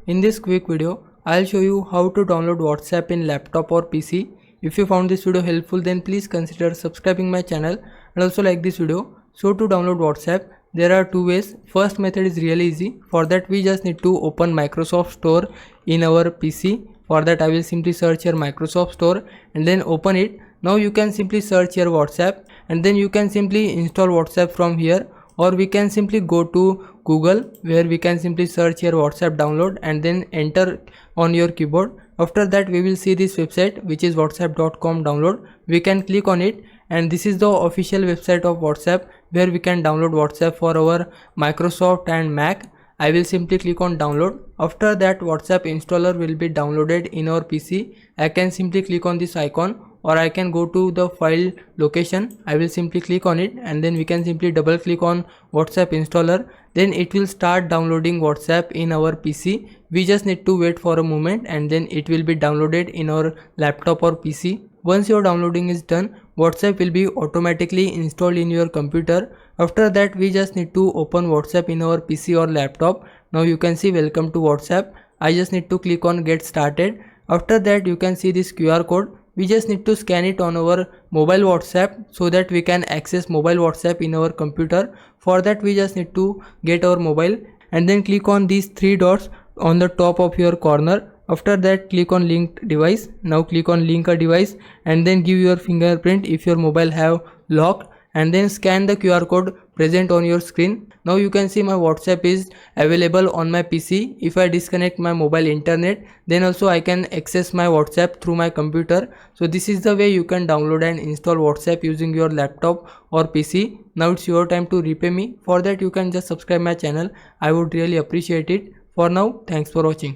In this quick video, I'll show you how to download WhatsApp in laptop or PC. If you found this video helpful, then please consider subscribing my channel and also like this video. So to download WhatsApp, there are two ways. First method is really easy. For that we just need to open Microsoft Store in our PC. For that I will simply search here Microsoft Store and then open it. Now you can simply search here WhatsApp and then you can simply install WhatsApp from here, or we can simply go to Google where we can simply search here WhatsApp download and then enter on your keyboard. After that we will see this website which is whatsapp.com download. We can click on it and this is the official website of WhatsApp where we can download WhatsApp for our Microsoft and Mac. I will simply click on download. After that WhatsApp installer will be downloaded in our PC. I can simply click on this icon, or I can go to the file location. I will simply click on it and then we can simply double click on WhatsApp installer. Then it will start downloading WhatsApp in our PC. We just need to wait for a moment and then it will be downloaded in our laptop or PC. Once your downloading is done, WhatsApp will be automatically installed in your computer. After that we just need to open WhatsApp in our PC or laptop. Now you can see welcome to WhatsApp. I just need to click on get started. After that you can see this QR code. We just need to scan it on our mobile WhatsApp so that we can access mobile WhatsApp in our computer. For that we just need to get our mobile and then click on these three dots on the top of your corner. After that click on linked device. Now click on link a device and then give your fingerprint if your mobile have locked and then scan the QR code present on your screen. Now you can see my WhatsApp is available on my PC. If I disconnect my mobile internet, then also I can access my WhatsApp through my computer. So this is the way you can download and install WhatsApp using your laptop or PC. Now it's your time to repay me. For that you can just subscribe my channel. I would really appreciate it. For now, thanks for watching.